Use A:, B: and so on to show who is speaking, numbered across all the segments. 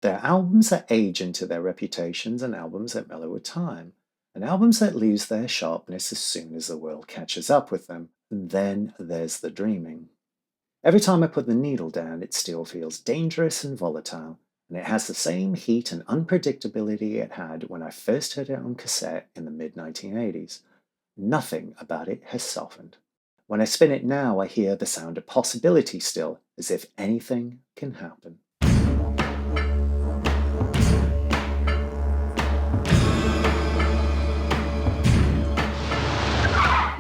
A: There are albums that age into their reputations and albums that mellow with time, and albums that lose their sharpness as soon as the world catches up with them. And then there's the dreaming. Every time I put the needle down, it still feels dangerous and volatile, and it has the same heat and unpredictability it had when I first heard it on cassette in the mid-1980s. Nothing about it has softened. When I spin it now, I hear the sound of possibility still, as if anything can happen.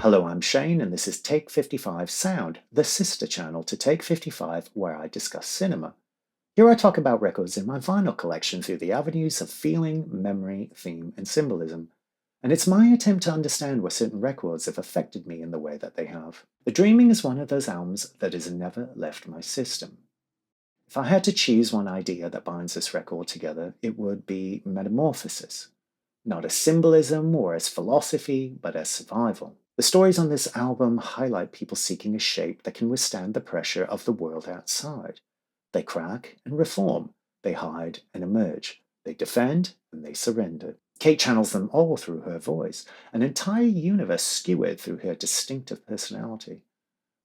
A: Hello, I'm Shane, and this is Take 55 Sound, the sister channel to Take 55, where I discuss cinema. Here I talk about records in my vinyl collection through the avenues of feeling, memory, theme, and symbolism. And it's my attempt to understand why certain records have affected me in the way that they have. The Dreaming is one of those albums that has never left my system. If I had to choose one idea that binds this record together, it would be metamorphosis. Not as symbolism or as philosophy, but as survival. The stories on this album highlight people seeking a shape that can withstand the pressure of the world outside. They crack and reform. They hide and emerge. They defend and they surrender. Kate channels them all through her voice, an entire universe skewered through her distinctive personality.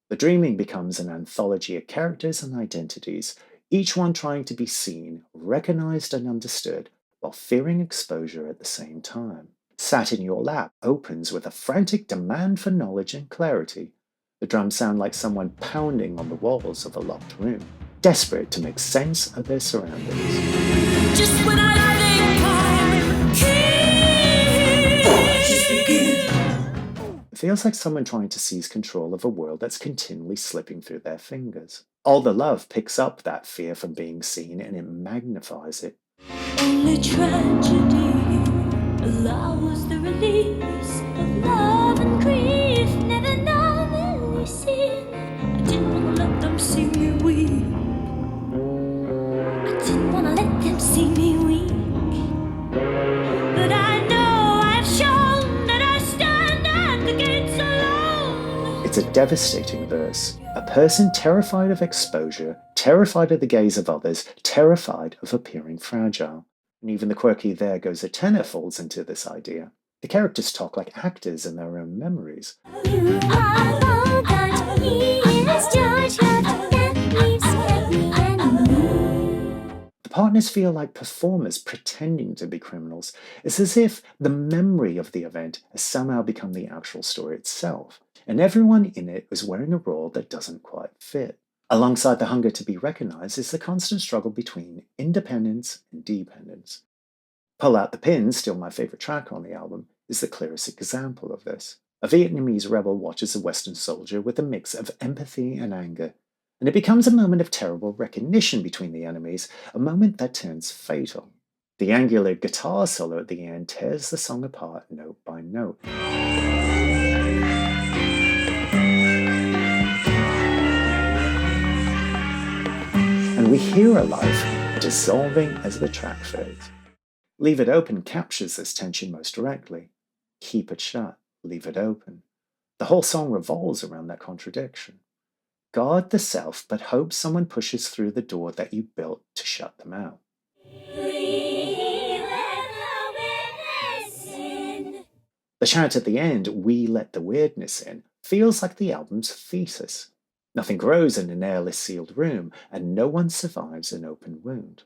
A: The Dreaming becomes an anthology of characters and identities, each one trying to be seen, recognized and understood, while fearing exposure at the same time. Sat in Your Lap opens with a frantic demand for knowledge and clarity. The drums sound like someone pounding on the walls of a locked room, desperate to make sense of their surroundings. Just when I It feels like someone trying to seize control of a world that's continually slipping through their fingers. All the Love picks up that fear from being seen and it magnifies it.
B: Only tragedy allows the release of love and grief, never normally seen. I didn't want to let them see me weak. I didn't want to let them see me weak. But I know I've shown that I stand at the gates alone.
A: It's a devastating verse. A person terrified of exposure, terrified of the gaze of others, terrified of appearing fragile. And even the quirky "There Goes a Tenor" falls into this idea. The characters talk like actors in their own memories. The partners feel like performers pretending to be criminals. It's as if the memory of the event has somehow become the actual story itself, and everyone in it is wearing a role that doesn't quite fit. Alongside the hunger to be recognized is the constant struggle between independence and dependence. Pull Out the Pins, still my favorite track on the album, is the clearest example of this. A Vietnamese rebel watches a Western soldier with a mix of empathy and anger, and it becomes a moment of terrible recognition between the enemies, a moment that turns fatal. The angular guitar solo at the end tears the song apart note by note. And we hear a life dissolving as the track fades. Leave It Open captures this tension most directly. Keep it shut, leave it open. The whole song revolves around that contradiction. Guard the self, but hope someone pushes through the door that you built to shut them out. The shout at the end, "We let the weirdness in," feels like the album's thesis. Nothing grows in an airless sealed room, and no one survives an open wound.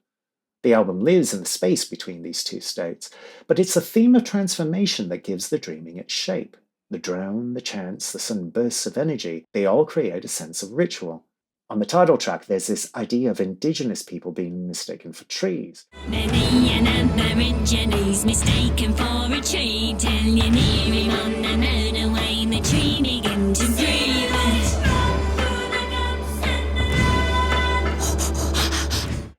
A: The album lives in the space between these two states, but it's the theme of transformation that gives the Dreaming its shape. The drone, the chants, the sudden bursts of energy, they all create a sense of ritual. On the title track, there's this idea of indigenous people being mistaken for trees.
B: Many an aborigines mistaken for a tree, till you near him on the motorway, the tree begin to breathe.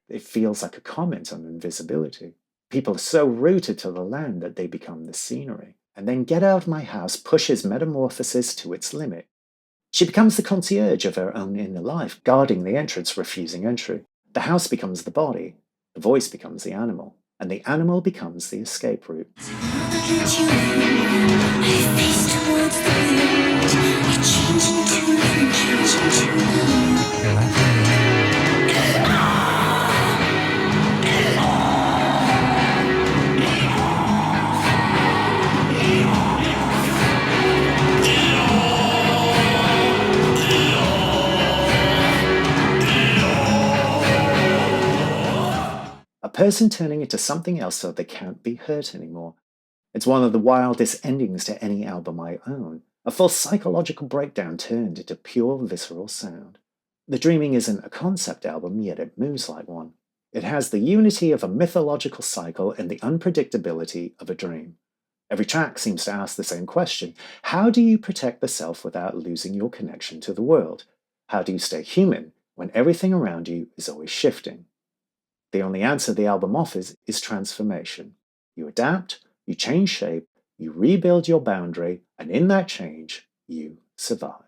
A: It feels like a comment on invisibility. People are so rooted to the land that they become the scenery. And then Get Out of My House pushes metamorphosis to its limit. She becomes the concierge of her own inner life, guarding the entrance, refusing entry. The house becomes the body, the voice becomes the animal, and the animal becomes the escape route. person turning into something else so they can't be hurt anymore. It's one of the wildest endings to any album I own, a full psychological breakdown turned into pure visceral sound. The Dreaming isn't a concept album, yet it moves like one. It has the unity of a mythological cycle and the unpredictability of a dream. Every track seems to ask the same question: how do you protect the self without losing your connection to the world? How do you stay human when everything around you is always shifting? The only answer the album offers is transformation. You adapt, you change shape, you rebuild your boundary, and in that change, you survive.